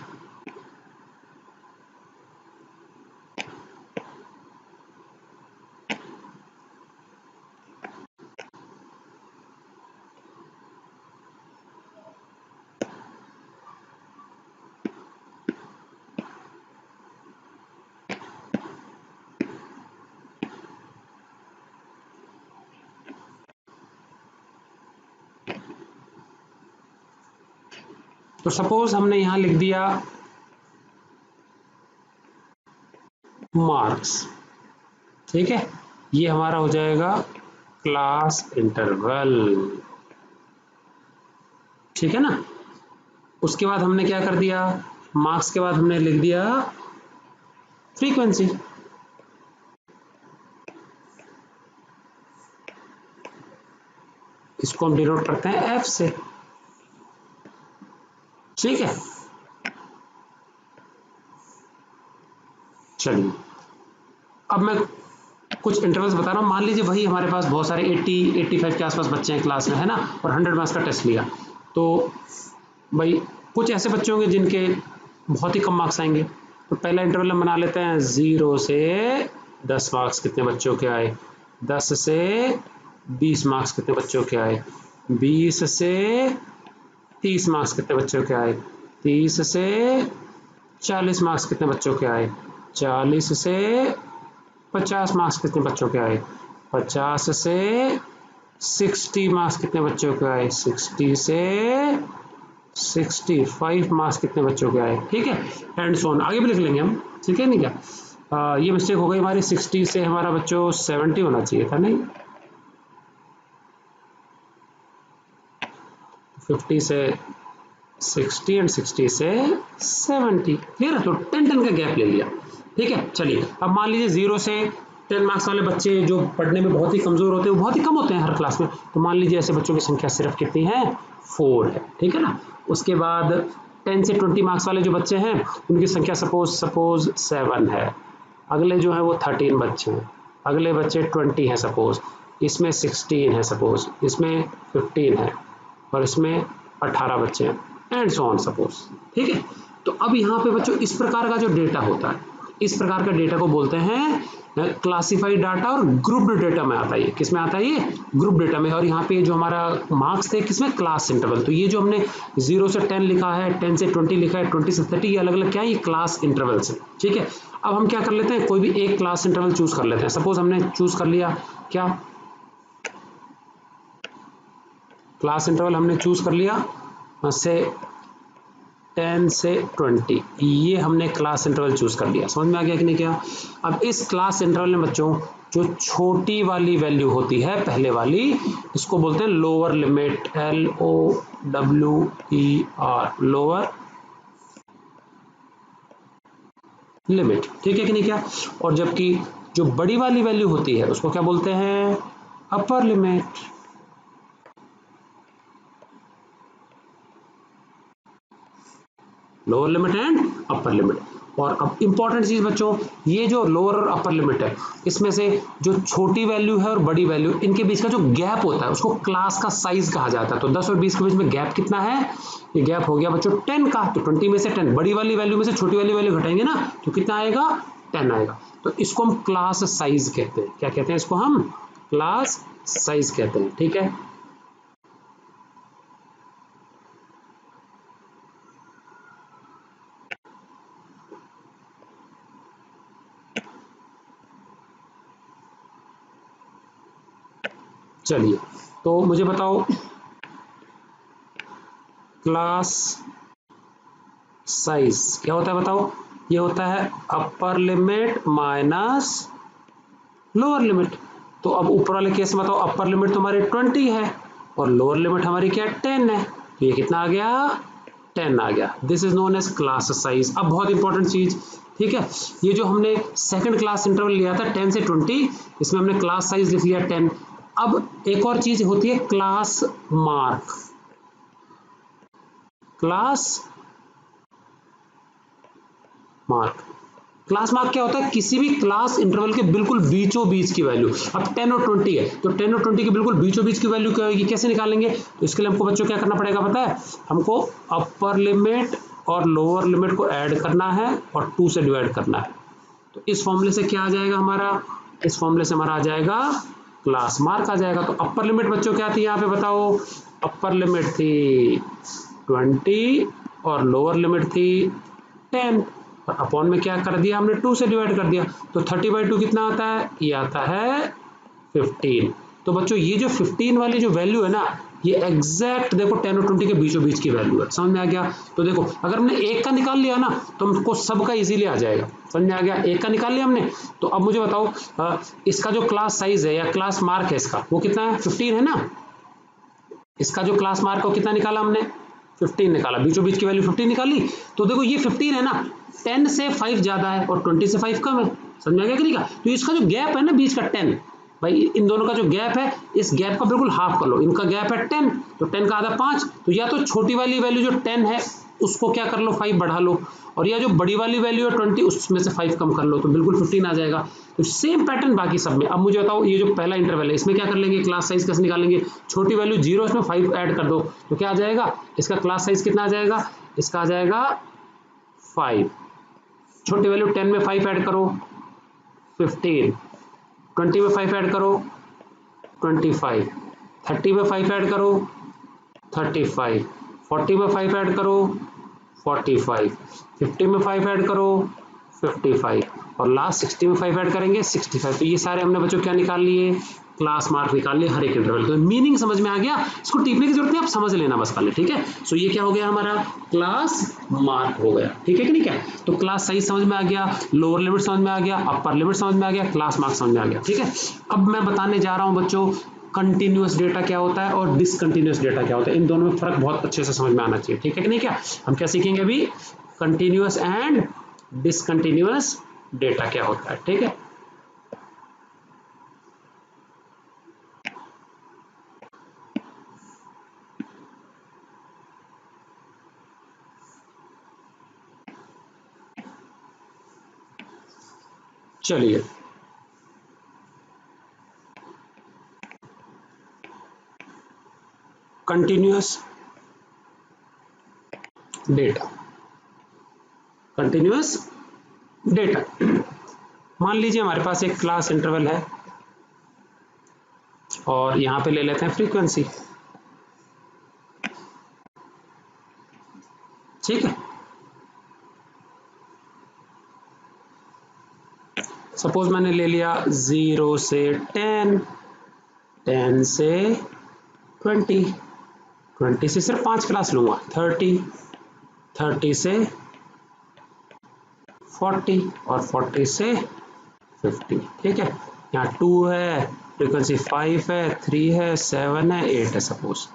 तो सपोज हमने यहां लिख दिया मार्क्स। ठीक है, ये हमारा हो जाएगा क्लास इंटरवल। ठीक है ना। उसके बाद हमने क्या कर दिया, मार्क्स के बाद हमने लिख दिया फ्रीक्वेंसी। इसको हम डिनोट करते हैं एफ से। ठीक है, चलिए अब मैं कुछ इंटरवल्स बता रहा हूँ। मान लीजिए वही हमारे पास बहुत सारे 80-85 के आसपास बच्चे हैं क्लास में, है ना, और 100 मार्क्स का टेस्ट लिया, तो भाई कुछ ऐसे बच्चे होंगे जिनके बहुत ही कम मार्क्स आएंगे। तो पहला इंटरवल हम बना लेते हैं 0 से 10 मार्क्स कितने बच्चों के आए, 10 से 20 मार्क्स कितने बच्चों के आए, 20 से 30 मार्क्स कितने बच्चों के आए, 30 से 40 मार्क्स कितने बच्चों के आए, 40 से 50 मार्क्स कितने बच्चों के आए, 50 से 60 मार्क्स कितने बच्चों के आए, 60 से 65 मार्क्स कितने बच्चों के आए। ठीक है, एंड सो ऑन, आगे भी लिख लेंगे हम। ठीक है नहीं क्या, ये मिस्टेक हो गई हमारी, 60 से हमारा बच्चों 70 होना चाहिए था, नहीं 50 से 60 एंड 60 से 70। क्लियर है, तो 10-10 का गैप ले लिया। ठीक है, चलिए अब मान लीजिए 0 से 10 मार्क्स वाले बच्चे जो पढ़ने में बहुत ही कमजोर होते हैं, वो बहुत ही कम होते हैं हर क्लास में, तो मान लीजिए ऐसे बच्चों की संख्या सिर्फ कितनी है, 4 है। ठीक है ना। उसके बाद 10 से 20 मार्क्स वाले जो बच्चे हैं उनकी संख्या सपोज 7 है। अगले जो है वो 13 बच्चे हैं, अगले बच्चे 20 हैं सपोज, इसमें 16 है सपोज, इसमें 15 है, और इसमें 18 बच्चे हैं, एंड सो ऑन सपोज। ठीक है, तो अब यहाँ पे बच्चों इस प्रकार का जो डेटा होता है, इस प्रकार का डेटा को बोलते हैं क्लासिफाइड डाटा, और ग्रुप्ड डेटा में आता है ये। किस में आता है ये, ग्रुप डेटा में। और यहाँ पे जो हमारा मार्क्स थे किसमें, क्लास इंटरवल। तो ये जो हमने 0 से 10 लिखा है, 10 से 20 लिखा है, 20 से 30, ये अलग अलग क्या है, ये क्लास इंटरवल्स है। ठीक है, अब हम क्या कर लेते हैं, कोई भी एक क्लास इंटरवल चूज कर लेते हैं। सपोज हमने चूज कर लिया क्या, क्लास इंटरवल हमने चूज कर लिया से 10 से 20, ये हमने क्लास इंटरवल चूज कर लिया। समझ में आ गया कि नहीं क्या। अब इस क्लास इंटरवल में बच्चों जो छोटी वाली वैल्यू होती है पहले वाली, इसको बोलते हैं lower limit, LOWER, lower limit. ठीक है कि नहीं क्या। और जबकि जो बड़ी वाली वैल्यू होती है उसको क्या बोलते हैं, upper limit. Lower limit and upper limit. और अब इंपॉर्टेंट चीज बच्चों, ये जो लोअर और अपर लिमिट है, इसमें से जो छोटी वैल्यू है और बड़ी वैल्यू, इनके बीच का जो गैप होता है उसको क्लास का साइज कहा जाता है। तो 10 और 20 के बीच में गैप कितना है, ये गैप हो गया बच्चों 10 का। तो 20 में से 10, बड़ी वाली वैल्यू में से छोटी वाली वैल्यू घटाएंगे ना, तो कितना आएगा, 10 आएगा। तो इसको हम क्लास साइज कहते हैं। क्या कहते हैं इसको, हम क्लास साइज कहते हैं। ठीक है, चलिए तो मुझे बताओ क्लास साइज क्या होता है, बताओ। ये होता है upper limit minus lower limit. तो अब ऊपर वाले केस में बताओ, अपर लिमिट तुम्हारी 20 है और लोअर लिमिट हमारी क्या है 10 है, तो ये कितना आ गया 10 आ गया। This is known as class size. अब बहुत इंपॉर्टेंट चीज, ठीक है, ये जो हमने सेकंड क्लास इंटरवल लिया था 10 से 20, इसमें हमने क्लास साइज लिख लिया 10। अब एक और चीज होती है class mark. Class mark, class mark क्या होता है, किसी भी क्लास इंटरवल के बिल्कुल बीचों बीच की वैल्यू। अब 10 और 20 है, तो 10 और 20 के बिल्कुल बीचों बीच की वैल्यू क्या होगी, कैसे निकालेंगे, तो इसके लिए हमको बच्चों क्या करना पड़ेगा पता है, हमको अपर लिमिट और लोअर लिमिट को ऐड करना है और 2 से डिवाइड करना है। तो इस फॉर्मूले से क्या आ जाएगा हमारा, इस फॉर्मूले से हमारा आ जाएगा क्लास मार्क आ जाएगा। तो अपर लिमिट बच्चों क्या थी यहाँ पे बताओ, अपर लिमिट थी 20 और लोअर लिमिट थी 10, और अपॉन में क्या कर दिया हमने 2 से डिवाइड कर दिया। तो 30/2 कितना आता है, ये आता है 15। तो बच्चों ये जो 15 वाली जो वैल्यू है ना, ये एग्जैक्ट देखो 10 और 20 के बीचों बीच की वैल्यू है। समझ में आ गया। तो देखो अगर हमने एक का निकाल लिया ना तो हमको सबका इजीली आ जाएगा। समझ में आ गया, एक का निकाल लिया हमने। तो अब मुझे बताओ इसका जो क्लास साइज है या क्लास मार्क है इसका, वो कितना है 15 है ना। इसका जो क्लास मार्क है वो कितना निकाला हमने 15 निकाला, बीचों बीच की वैल्यू 15 निकाली। तो देखो ये 15 है ना, 10 से 5 ज्यादा है और 20 से 5 कम है। समझ में आ गया कि नहीं का। तो इसका जो गैप है ना बीच का 10, भाई इन दोनों का जो गैप है, इस गैप का बिल्कुल हाफ कर लो। इनका गैप है 10, तो 10 का आधा 5, तो या तो छोटी वाली वैल्यू जो 10 है उसको क्या कर लो 5 बढ़ा लो, और या जो बड़ी वाली वैल्यू है 20 उसमें से 5 कम कर लो, तो बिल्कुल 15 आ जाएगा। तो सेम पैटर्न बाकी सब में। अब मुझे बताओ ये जो पहला इंटरवल है इसमें क्या कर लेंगे, क्लास साइज कैसे निकालेंगे, छोटी वैल्यू 0 इसमें 5 ऐड कर दो, तो क्या आ जाएगा, इसका क्लास साइज कितना आ जाएगा, इसका आ जाएगा 5। छोटी वैल्यू 10 में 5 ऐड करो 15, 20 में 5 ऐड करो 25, 30 में 5 ऐड करो 35, 40 में 5 ऐड करो 45, 50 में 5 ऐड करो 55, और लास्ट 60 में 5 ऐड करेंगे 65। तो ये सारे हमने बच्चों क्या निकाल लिए, क्लास मार्क निकाल लिए हर एक इंटरवल। तो मीनिंग समझ में आ गया, इसको टीपने की जरूरत नहीं, आप समझ लेना बस खाली, ठीक है। सो ये क्या हो गया हमारा क्लास मार्क हो गया, ठीक है कि नहीं क्या। तो क्लास साइज समझ में आ गया, लोअर लिमिट समझ में आ गया, अपर लिमिट समझ में आ गया, क्लास मार्क समझ में आ गया, ठीक है। अब मैं बताने जा रहा हूं बच्चों कंटिन्यूअस डेटा क्या होता है और डिसकंटिन्यूअस डेटा क्या होता है, इन दोनों में फर्क बहुत अच्छे से समझ में आना चाहिए, ठीक है कि नहीं क्या। हम क्या सीखेंगे अभी, कंटिन्यूअस एंड डिसकंटिन्यूअस डेटा क्या होता है, ठीक है। चलिए कंटिन्यूअस डेटा, कंटिन्यूअस डेटा। मान लीजिए हमारे पास एक क्लास इंटरवल है और यहां पे ले लेते हैं फ्रीक्वेंसी, ठीक है। सपोज मैंने ले लिया 0 से 10, 10 से 20, 20 से सिर्फ 5 क्लास लूंगा, 30, 30 से 40 और 40 से 50, ठीक है। यहाँ 2 है, फ्रीक्वेंसी 5 है, 3 है, 7 है, 8 है सपोज।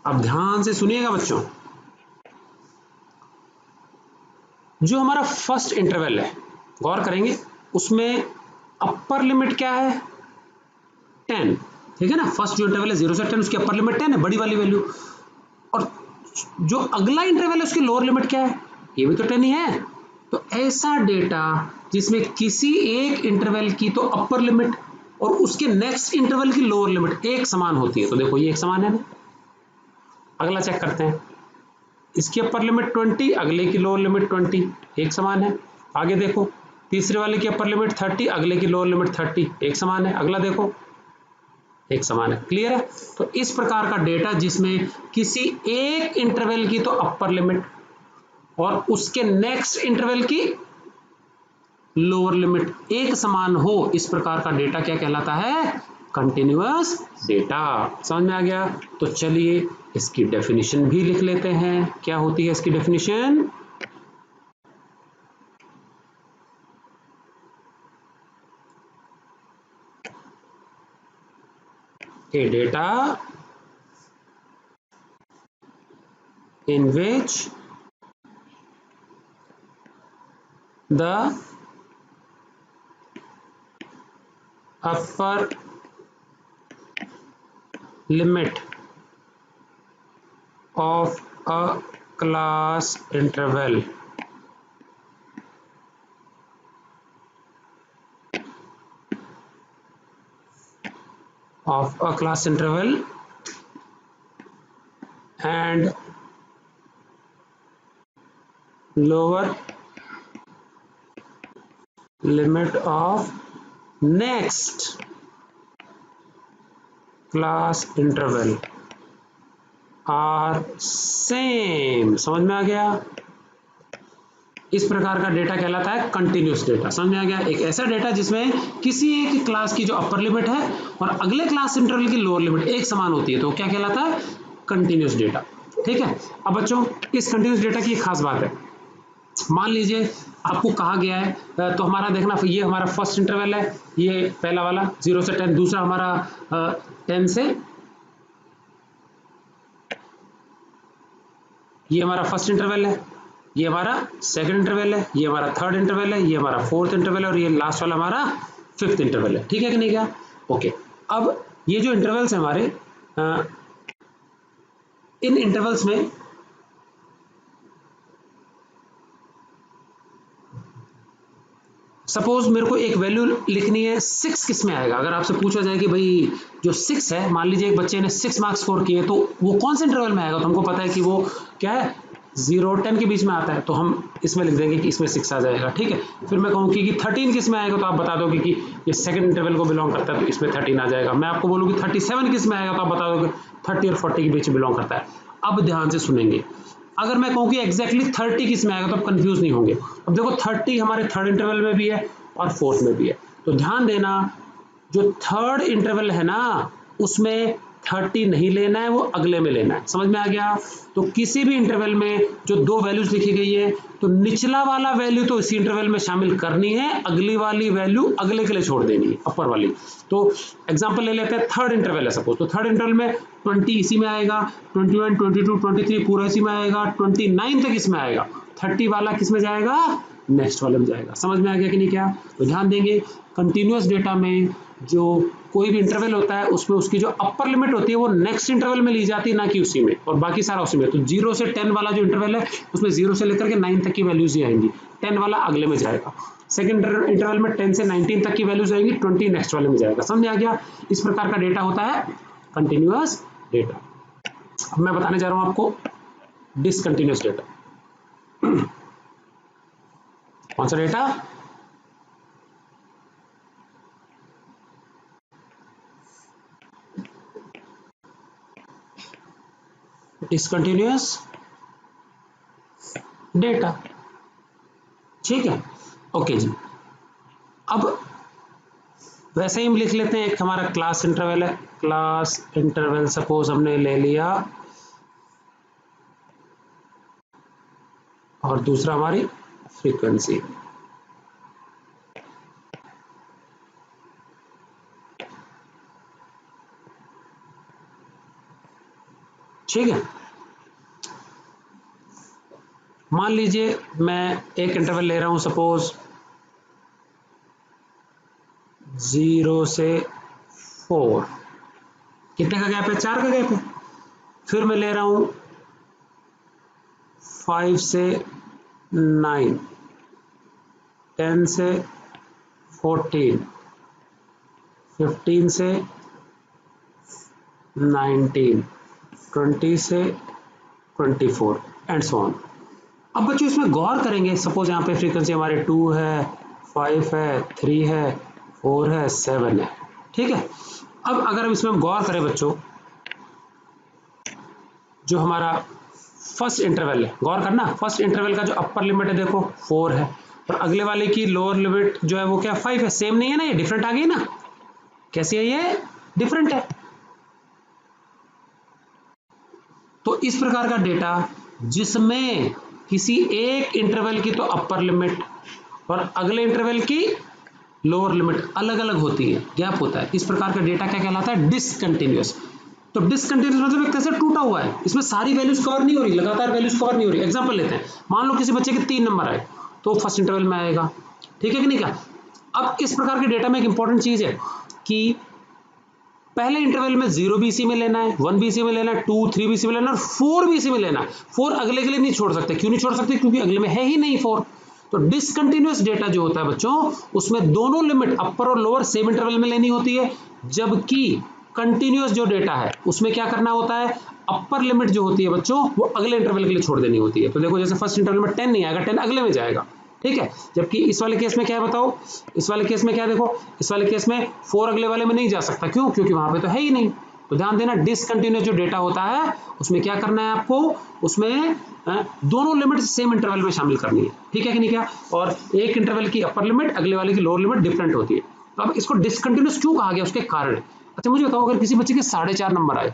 अब ध्यान से सुनिएगा बच्चों, जो हमारा फर्स्ट इंटरवल है गौर करेंगे, उसमें अपर लिमिट क्या है 10, ठीक है ना। फर्स्ट जो इंटरवल है 0 से 10 उसकी अपर लिमिट 10 है, बड़ी वाली वैल्यू। और जो अगला इंटरवल है उसकी लोअर लिमिट क्या है, ये भी तो 10 ही है। तो ऐसा डेटा जिसमें किसी एक इंटरवल की तो अपर लिमिट और उसके नेक्स्ट इंटरवल की लोअर लिमिट एक समान होती है, तो देखो ये एक समान है ना। अगला चेक करते हैं, इसकी अपर लिमिट 20, अगले की लोअर लिमिट 20, एक समान है। आगे देखो, तीसरे वाले की अपर लिमिट 30, अगले की लोअर लिमिट 30, एक समान है। अगला देखो एक समान है। क्लियर है। तो इस प्रकार का डेटा जिसमें किसी एक इंटरवल की तो अपर लिमिट और उसके नेक्स्ट इंटरवल की लोअर लिमिट एक समान हो, इस प्रकार का डेटा क्या कहलाता है, कंटिन्यूअस डेटा। समझ में आ गया। तो चलिए इसकी डेफिनेशन भी लिख लेते हैं, क्या होती है इसकी definition. a data in which the upper limit of a class interval and lower limit of next class interval are same. समझ में आ गया? इस प्रकार का डेटा कहलाता है कंटिन्यूस डेटा। समझ में आ गया? एक ऐसा डेटा जिसमें किसी एक क्लास की जो अपर लिमिट है और अगले क्लास इंटरवल की लोअर लिमिट एक समान होती है, तो क्या कहलाता है? Continuous data. ठीक है। अब बच्चों इस कंटिन्यूस डेटा की एक खास बात है, मान लीजिए आपको कहा गया है, तो हमारा देखना, ये हमारा फर्स्ट इंटरवल है, ये पहला वाला 0 से 10, दूसरा हमारा 10 से, ये हमारा फर्स्ट इंटरवल है, ये हमारा सेकंड इंटरवल है, ये हमारा थर्ड इंटरवल है, ये हमारा फोर्थ इंटरवल है और ये लास्ट वाला हमारा फिफ्थ इंटरवल है। ठीक है कि नहीं? क्या? ओके। अब ये जो इंटरवल्स हैं हमारे, इन इंटरवल्स में सपोज मेरे को एक वैल्यू लिखनी है, 6 किस में आएगा? अगर आपसे पूछा जाए कि भाई जो 6 है, मान लीजिए एक बच्चे ने 6 मार्क्स स्कोर किए, तो वो कौन से इंटरवल में आएगा? तो हमको पता है कि वो क्या है, 0 और 10 के बीच में आता है, तो हम इसमें लिख देंगे कि इसमें 6 आ जाएगा। ठीक है। फिर मैं कहूँ कि 13 किस में आएगा, तो आप बता दोगे कि ये सेकंड इंटरवल को बिलोंग करता है, तो इसमें 13 आ जाएगा। मैं आपको बोलूँ कि 37 किस में आएगा, तो आप बता दोगे 30 और 40 के बीच में बिलोंग करता है। अब ध्यान से सुनेंगे, अगर मैं कहूँ कि एग्जैक्टली 30 किस में आएगा, तो आप कंफ्यूज नहीं होंगे। अब देखो 30 हमारे थर्ड इंटरवल में भी है और फोर्थ में भी है, तो ध्यान देना, जो थर्ड इंटरवल है ना, उसमें 30 नहीं लेना है, वो अगले में लेना है। समझ में आ गया? तो किसी भी इंटरवल में जो दो वैल्यूज लिखी गई है, तो निचला वाला वैल्यू तो इसी इंटरवल में शामिल करनी है, अगली वाली वैल्यू अगले के लिए छोड़ देनी है, अपर वाली। तो एग्जांपल ले लेते हैं, थर्ड इंटरवल है सपोज, तो थर्ड इंटरवल में 20 इसी में आएगा, 21, 22, 23 पूरा इसी में आएगा, 29 तक इसमें आएगा, 30 वाला किस में जाएगा? नेक्स्ट वाले में जाएगा। समझ में आ गया कि नहीं? क्या? तो ध्यान देंगे, कंटिन्यूअस डेटा में जो कोई भी इंटरवल होता है, उसमें उसकी जो अपर लिमिट होती है वो नेक्स्ट इंटरवल में ली जाती है, ना कि उसी में, और बाकी सारा उसी में। तो 0 से 10 वाला जो इंटरवल है, उसमें 0 से लेकर के 9 तक की वैल्यूज ही आएंगी, 10 वाला अगले में जाएगा। सेकंड इंटरवल में 10 से 19 तक की वैल्यूज आएंगी, 20 नेक्स्ट वाले में जाएगा। समझ आ गया? इस प्रकार का डेटा होता है कंटिन्यूअस डेटा। अब मैं बताने जा रहा हूं आपको डिसकंटिन्यूअस डेटा। कौन सा डेटा? Discontinuous data. ठीक है। ओके जी। अब वैसे ही हम लिख लेते हैं, एक हमारा क्लास इंटरवल है, क्लास इंटरवल सपोज हमने ले लिया, और दूसरा हमारी फ्रीक्वेंसी। ठीक है। मान लीजिए मैं एक इंटरवल ले रहा हूं, सपोज 0 से 4, कितने का गैप है? 4 का गैप है। फिर मैं ले रहा हूं 5 से 9, 10 से 14, 15 से 19, 20 से 24 एंड सो ऑन। अब बच्चों इसमें गौर करेंगे, सपोज यहाँ पे फ्रीक्वेंसी हमारे 2 है, 5 है, 3 है, 4 है, 7 है। ठीक है। अब अगर हम इसमें गौर करें बच्चों, जो हमारा फर्स्ट इंटरवल है, गौर करना, फर्स्ट इंटरवल का जो अपर लिमिट है देखो 4 है, और अगले वाले की लोअर लिमिट जो है वो क्या 5 है। सेम नहीं है ना, ये डिफरेंट आ गई ना। कैसी है ये? डिफरेंट है। तो इस प्रकार का डेटा जिसमें किसी एक इंटरवल की तो अपर लिमिट और अगले इंटरवल की लोअर लिमिट अलग अलग होती है, गैप होता है, इस प्रकार का डेटा क्या कहलाता है? डिसकंटिन्यूअस। तो डिसकंटिन्यूअस मतलब एक तरह से टूटा हुआ है, इसमें सारी वैल्यूज कवर नहीं हो रही, लगातार वैल्यूज कवर नहीं हो रही। एग्जांपल लेते हैं, मान लो किसी बच्चे के 3 नंबर आए तो फर्स्ट इंटरवल में आएगा, ठीक है कि नहीं क्या? अब इस प्रकार के डेटा में एक इंपॉर्टेंट चीज है कि पहले इंटरवल में 0 BC में लेना है, 1 BC में लेना है, 2 3 BC में लेना है और 4 BC में लेना है। 4 अगले के लिए नहीं छोड़ सकते। क्यों नहीं छोड़ सकते? क्योंकि अगले में है ही नहीं 4। तो डिसकंटिन्यूअस डेटा जो होता है बच्चों, उसमें दोनों लिमिट अपर और लोअर सेम इंटरवल में लेनी होती है, जबकि कंटिन्यूअस जो डेटा है उसमें क्या करना होता है? अपर लिमिट जो होती है बच्चों वो अगले इंटरवल के लिए छोड़ देनी होती है। तो देखो जैसे फर्स्ट इंटरवल में 10 नहीं आएगा, 10 अगले में जाएगा, ठीक है। जबकि इस वाले केस में क्या है बताओ? इस वाले केस में क्या, देखो इस वाले केस में 4 अगले वाले में नहीं जा सकता। क्यों? क्योंकि वहां पे तो है ही नहीं। तो ध्यान देना, डिसकंटिन्यूअस जो डेटा होता है उसमें क्या करना है आपको? उसमें दोनों लिमिट सेम इंटरवल में शामिल करनी है, ठीक है कि नहीं क्या? और एक इंटरवल की अपर लिमिट अगले वाले की लोअर लिमिट डिफरेंट होती है। तो अब इसको डिसकंटिन्यूअस क्यों कहा गया, उसके कारण। अच्छा मुझे बताओ, अगर किसी बच्चे के 4.5 नंबर आए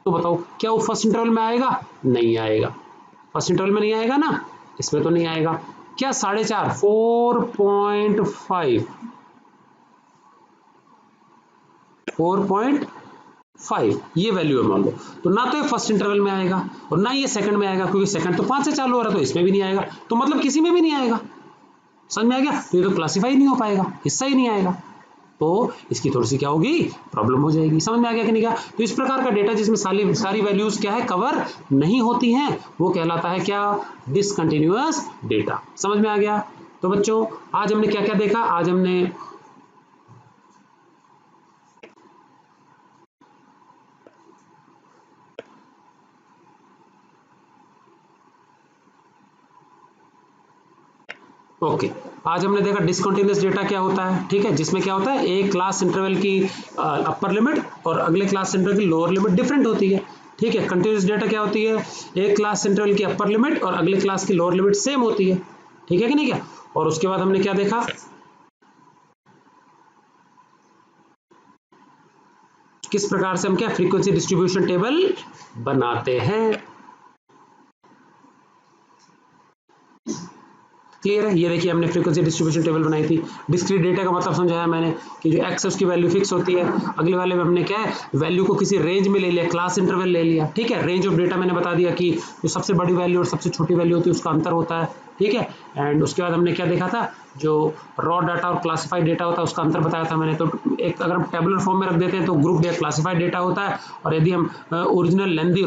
तो बताओ क्या वो फर्स्ट इंटरवल में आएगा? नहीं आएगा। फर्स्ट इंटरवल में नहीं आएगा ना, इसमें तो नहीं आएगा। क्या 4.5? 4.5 4.5 ये वैल्यू है मान लो, तो ना तो ये फर्स्ट इंटरवल में आएगा और ना ये सेकंड में आएगा, क्योंकि सेकंड तो 5 से चालू हो रहा है, तो इसमें भी नहीं आएगा। तो मतलब किसी में भी नहीं आएगा। समझ में आ गया? तो ये तो क्लासीफाई नहीं हो पाएगा, हिस्सा ही नहीं आएगा। तो इसकी थोड़ी सी क्या होगी? प्रॉब्लम हो जाएगी। समझ में आ गया कि नहीं गया? तो इस प्रकार का डेटा जिसमें सारी वैल्यूज क्या है? कवर नहीं होती हैं, वो कहलाता है क्या? Discontinuous data. समझ में आ गया? तो बच्चों आज हमने क्या क्या देखा? आज हमने ओके आज हमने देखा डिसकंटिन्यूअस डेटा क्या होता है, ठीक है, जिसमें क्या होता है? एक क्लास इंटरवल की अपर लिमिट और अगले क्लास इंटरवल की लोअर लिमिट डिफरेंट होती है, ठीक है। कंटिन्यूअस डेटा क्या होती है? एक क्लास इंटरवल की अपर लिमिट और अगले क्लास की लोअर लिमिट सेम होती है, ठीक है कि नहीं क्या? और उसके बाद हमने क्या देखा? किस प्रकार से हम क्या फ्रीक्वेंसी डिस्ट्रीब्यूशन टेबल बनाते हैं। क्लियर है? ये देखिए हमने फ्रीक्वेंसी डिस्ट्रीब्यूशन टेबल बनाई थी। डिस्क्रीट डेटा का मतलब समझाया मैंने कि जो एक्स है उसकी वैल्यू फिक्स होती है, अगले वाले में हमने क्या है? वैल्यू को किसी रेंज में ले लिया, क्लास इंटरवल ले लिया, ठीक है। रेंज ऑफ डेटा मैंने बता दिया कि जो सबसे बड़ी वैल्यू और सबसे छोटी वैल्यू होती है उसका अंतर होता है, ठीक है। एंड उसके बाद हमने क्या देखा था? जो रॉ डाटा और क्लासिफाइड डेटा होता है उसका अंतर बताया था मैंने। तो एक अगर हम टेबुलर फॉर्म में रख देते हैं तो ग्रुप या क्लासिफाइड डेटा होता है, और यदि हम ओरिजिनल लेंथी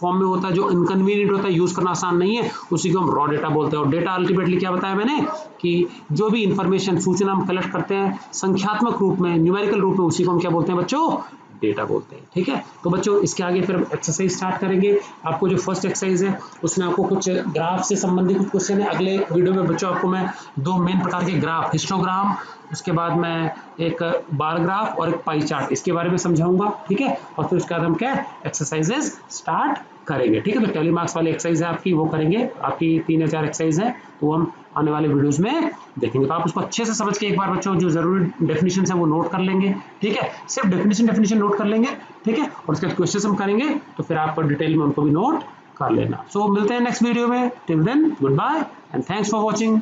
फॉर्म में होता है जो इनकन्वीनियंट होता है, यूज करना आसान नहीं है, उसी को हम रॉ डेटा बोलते हैं। और डेटा अल्टीमेटली क्या बताया मैंने कि जो भी इंफॉर्मेशन सूचना हम कलेक्ट करते हैं संख्यात्मक रूप में, न्यूमेरिकल रूप में, उसी को हम क्या बोलते हैं बच्चों? डेटा बोलते हैं, ठीक है। तो बच्चों इसके आगे फिर एक्सरसाइज स्टार्ट करेंगे। आपको जो फर्स्ट एक्सरसाइज है उसमें आपको कुछ ग्राफ से संबंधित कुछ क्वेश्चन है। अगले वीडियो में बच्चों आपको मैं 2 मेन प्रकार के ग्राफ, हिस्टोग्राम, उसके बाद मैं एक बार ग्राफ और एक पाई चार्ट, इसके बारे में समझाऊंगा, ठीक है। और फिर उसके बाद हम क्या एक्सरसाइजेज स्टार्ट करेंगे, ठीक है। तो टेली मार्क्स वाली एक्सरसाइज है आपकी, वो करेंगे। आपकी 3 या 4 एक्सरसाइज है, तो हम आने वाले वीडियोस में देखेंगे। तो आप उसको अच्छे से समझ के एक बार बच्चों जो जरूरी डेफिनेशन है वो नोट कर लेंगे, ठीक है। सिर्फ डेफिनेशन नोट कर लेंगे, ठीक है। और उसके बाद क्वेश्चन हम करेंगे, तो फिर आप डिटेल में उनको भी नोट कर लेना। सो मिलते हैं नेक्स्ट वीडियो में। Till then goodbye and thanks for watching.